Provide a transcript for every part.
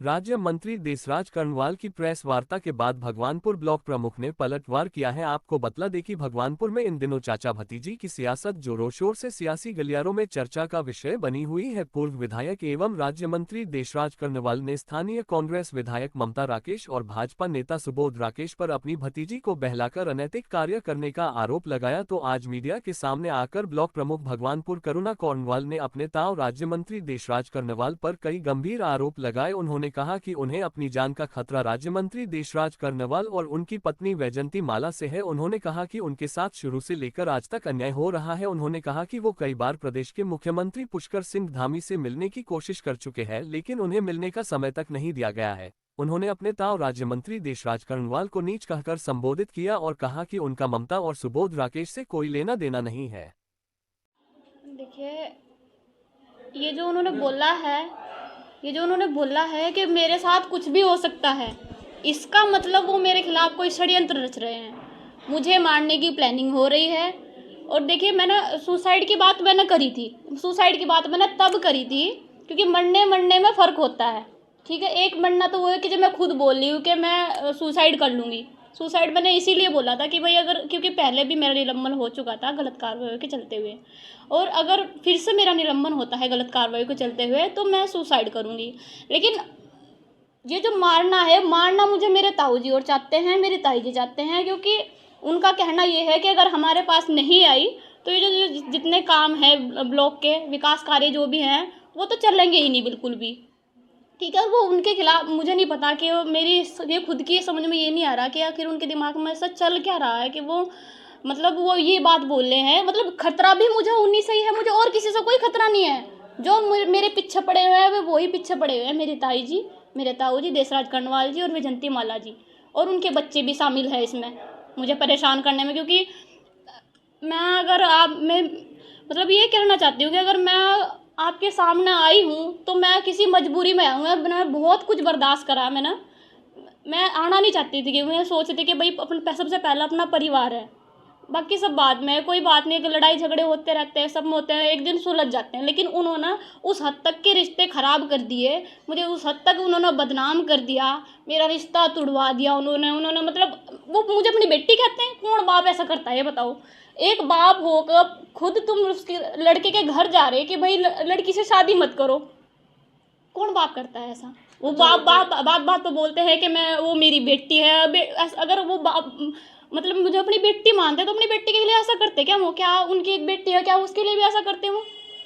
राज्य मंत्री देसराज कर्णवाल की प्रेस वार्ता के बाद भगवानपुर ब्लॉक प्रमुख ने पलटवार किया है। आपको बतला दें कि भगवानपुर में इन दिनों चाचा भतीजी की सियासत जोरों शोर से सियासी गलियारों में चर्चा का विषय बनी हुई है। पूर्व विधायक एवं राज्य मंत्री देसराज कर्णवाल ने स्थानीय कांग्रेस विधायक ममता राकेश और भाजपा नेता सुबोध राकेश पर अपनी भतीजी को बहलाकर अनैतिक कार्य करने का आरोप लगाया। तो आज मीडिया के सामने आकर ब्लॉक प्रमुख भगवानपुर करुणा कर्णवाल ने अपने ताऊ राज्य मंत्री देसराज कर्णवाल पर कई गंभीर आरोप लगाए। उन्होंने कहा कि उन्हें अपनी जान का खतरा राज्य मंत्री देसराज कर्णवाल और उनकी पत्नी वैजंती माला से है। उन्होंने कहा कि उनके साथ शुरू से लेकर आज तक अन्याय हो रहा है। उन्होंने कहा कि वो कई बार प्रदेश के मुख्यमंत्री पुष्कर सिंह धामी से मिलने की कोशिश कर चुके हैं, लेकिन उन्हें मिलने का समय तक नहीं दिया गया है। उन्होंने अपने ताऊ राज्य मंत्री देसराज कर्णवाल को नीच कहकर संबोधित किया और कहा कि उनका ममता और सुबोध राकेश से कोई लेना देना नहीं है। देखिए, ये जो उन्होंने बोला है कि मेरे साथ कुछ भी हो सकता है, इसका मतलब वो मेरे खिलाफ कोई षड्यंत्र रच रहे हैं, मुझे मारने की प्लानिंग हो रही है। और देखिए, मैंने सुसाइड की बात करी थी, सुसाइड की बात मैंने तब करी थी क्योंकि मरने में फ़र्क होता है। ठीक है, एक मरना तो वो है कि जब मैं खुद बोल रही हूँ कि मैं सुसाइड कर लूँगी। सुसाइड मैंने इसीलिए बोला था कि भाई अगर, क्योंकि पहले भी मेरा निलंबन हो चुका था गलत कार्रवाई के चलते हुए, और अगर फिर से मेरा निलंबन होता है गलत कार्रवाई के चलते हुए तो मैं सुसाइड करूँगी। लेकिन ये जो मारना मुझे मेरे ताऊ जी और चाहते हैं, मेरी ताई जी चाहते हैं, क्योंकि उनका कहना ये है कि अगर हमारे पास नहीं आई तो ये जो जितने काम है ब्लॉक के विकास कार्य जो भी हैं वो तो चलेंगे ही नहीं बिल्कुल भी। ठीक है, वो उनके खिलाफ, मुझे नहीं पता कि ये खुद की समझ में ये नहीं आ रहा कि आखिर उनके दिमाग में ऐसा चल क्या रहा है कि वो मतलब वो ये बात बोल रहे हैं। मतलब खतरा भी मुझे उन्हीं से ही है, मुझे और किसी से कोई खतरा नहीं है। जो मेरे पीछे पड़े हुए हैं वो ही पीछे पड़े हुए हैं, मेरी ताई जी, मेरे ताऊ जी देसराज कर्णवाल जी और वैजंती माला जी, और उनके बच्चे भी शामिल है इसमें मुझे परेशान करने में। क्योंकि मैं मतलब ये कहना चाहती हूँ कि अगर मैं आपके सामने आई हूँ तो मैं किसी मजबूरी में आई हूँ। मैंने बहुत कुछ बर्दाश्त करा है, मैं आना नहीं चाहती थी, कि मैं सोचती थी कि भाई सबसे पहला अपना परिवार है, बाकी सब बाद में, कोई बात नहीं। कि लड़ाई झगड़े होते रहते हैं, सब में होते हैं, एक दिन सुलझ जाते हैं। लेकिन उन्होंने उस हद तक के रिश्ते ख़राब कर दिए, मुझे उस हद तक उन्होंने बदनाम कर दिया, मेरा रिश्ता तुड़वा दिया उन्होंने मतलब वो मुझे अपनी बेटी कहते हैं। कौन बाप ऐसा करता है ये बताओ? एक बाप होकर खुद तुम उसके लड़के के घर जा रहे कि भाई लड़की से शादी मत करो, कौन बाप करता है ऐसा? वो बात तो बोलते हैं कि वो मेरी बेटी है। अगर वो बाप मतलब मुझे अपनी बेटी मानते तो अपनी बेटी के लिए ऐसा करते क्या? वो क्या उनकी एक बेटी है, क्या उसके लिए भी ऐसा करते हो?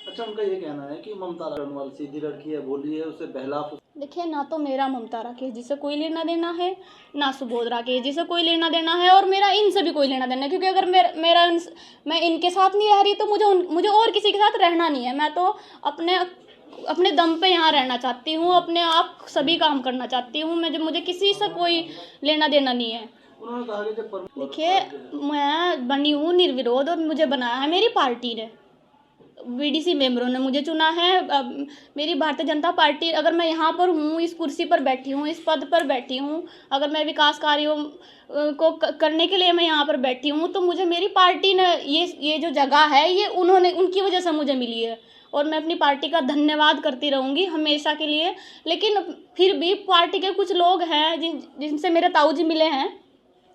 अच्छा, उनका ये कहना है कि ममता कर्णवाल सीधी लड़की है, बोली है, उसे बहला। देखिए, ना तो मेरा ममता राकेश जी से कोई लेना देना है, ना सुबोध राकेश जी से कोई लेना देना है, और मेरा इनसे भी कोई लेना देना है। क्योंकि अगर मैं इनके साथ नहीं रह रही तो मुझे और किसी के साथ रहना नहीं है। मैं तो अपने दम पे यहाँ रहना चाहती हूँ, अपने आप सभी काम करना चाहती हूँ। मुझे किसी से कोई लेना देना नहीं है। देखिए, मैं बनी हूँ निर्विरोध और मुझे बनाया है मेरी पार्टी ने, बीडीसी मेंबरों ने मुझे चुना है। मेरी भारतीय जनता पार्टी, अगर मैं यहाँ पर हूँ, इस कुर्सी पर बैठी हूँ, इस पद पर बैठी हूँ, अगर मैं विकास कार्यों को करने के लिए मैं यहाँ पर बैठी हूँ, तो मुझे मेरी पार्टी ने ये जो जगह है ये उनकी वजह से मुझे मिली है, और मैं अपनी पार्टी का धन्यवाद करती रहूँगी हमेशा के लिए। लेकिन फिर भी पार्टी के कुछ लोग हैं जिनसे मेरे ताऊ जी मिले हैं,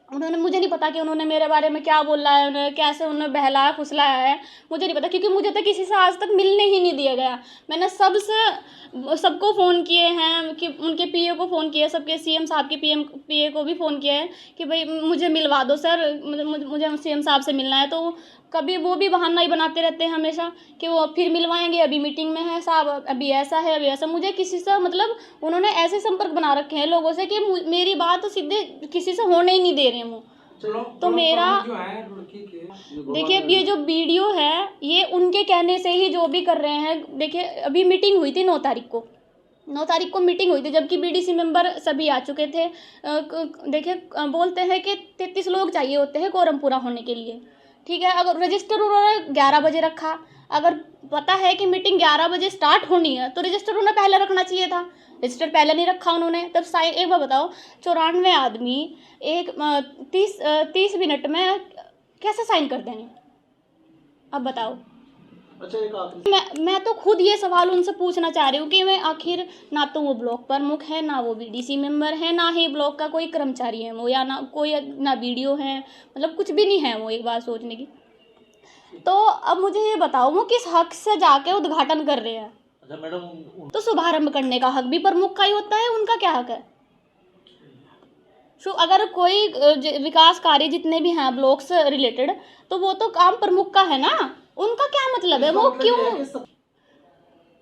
उन्होंने, मुझे नहीं पता कि उन्होंने मेरे बारे में क्या बोला है, उन्होंने कैसे उन्हें बहलाया फुसलाया है, मुझे नहीं पता। क्योंकि मुझे तो किसी से आज तक मिलने ही नहीं दिया गया। मैंने सबको फ़ोन किए हैं, कि उनके पीए को फ़ोन किया, सबके सीएम साहब के पीए को भी फ़ोन किया है कि भाई मुझे मिलवा दो सर, मुझे सीएम साहब से मिलना है। तो कभी वो भी बहाना ही बनाते रहते हैं हमेशा कि वो फिर मिलवाएंगे, अभी मीटिंग में है साहब, अभी ऐसा है, अभी ऐसा। मुझे किसी से मतलब उन्होंने ऐसे संपर्क बना रखे हैं लोगों से कि मेरी बात सीधे किसी से होने ही नहीं दे रहे वो। तो मेरा, देखिए, ये जो वीडियो है ये उनके कहने से ही जो भी कर रहे हैं। देखिए, अभी मीटिंग हुई थी 9 तारीख को मीटिंग हुई थी, जबकि बीडीसी मेंबर सभी आ चुके थे। देखिए, बोलते हैं कि 33 लोग चाहिए होते हैं कोरम पूरा होने के लिए। ठीक है, अगर रजिस्टर उन्होंने 11 बजे रखा, अगर पता है कि मीटिंग 11 बजे स्टार्ट होनी है तो रजिस्टर उन्हें पहले रखना चाहिए था। रजिस्टर पहले नहीं रखा उन्होंने, तब साइन, एक बार बताओ, 94 आदमी 30 मिनट में कैसे साइन कर देंगे? अब बताओ। अच्छा, एक आखिरी मैं तो खुद ये सवाल उनसे पूछना चाह रही हूँ कि मैं आखिर ना तो वो ब्लॉक प्रमुख है, ना वो बीडीसी मेंबर है, ना ही ब्लॉक का कोई कर्मचारी है वो, या ना कोई, ना बीडीओ है, मतलब कुछ भी नहीं है वो, एक बात सोचने की। तो अब मुझे ये बताओ वो किस हक से जाके उद्घाटन कर रहे हैं? अच्छा मैडम, तो शुभारंभ करने का हक भी प्रमुख का ही होता है, उनका क्या हक है? अगर कोई विकास कार्य जितने भी हैं ब्लॉक से रिलेटेड, तो वो तो काम प्रमुख का है ना, उनका क्या मतलब है? वो क्यों?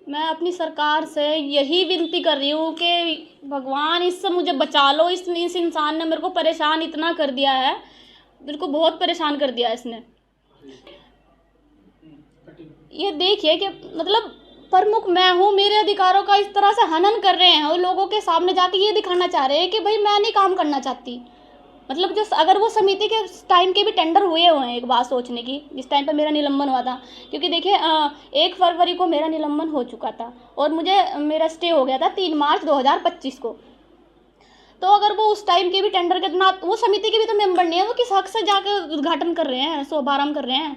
मैं अपनी सरकार से यही विनती कर रही हूँ कि भगवान इससे मुझे बचा लो। इस इंसान ने मेरे को परेशान इतना कर दिया है, मेरे को बहुत परेशान कर दिया इसने। ये देखिए कि मतलब प्रमुख मैं हूँ, मेरे अधिकारों का इस तरह से हनन कर रहे हैं, और लोगों के सामने जाके ये दिखाना चाह रहे हैं कि भाई मैं नहीं काम करना चाहती। मतलब जो अगर वो समिति के टाइम के भी टेंडर हुए हैं, एक बात सोचने की, जिस टाइम पे मेरा निलंबन हुआ था, क्योंकि देखिए 1 फरवरी को मेरा निलंबन हो चुका था और मुझे मेरा स्टे हो गया था 3 मार्च 2025 को। तो अगर वो उस टाइम के भी टेंडर के ना, वो समिति के भी तो मेंबर नहीं है, वो किस हक से जाकर उद्घाटन कर रहे हैं, शुभारंभ कर रहे हैं?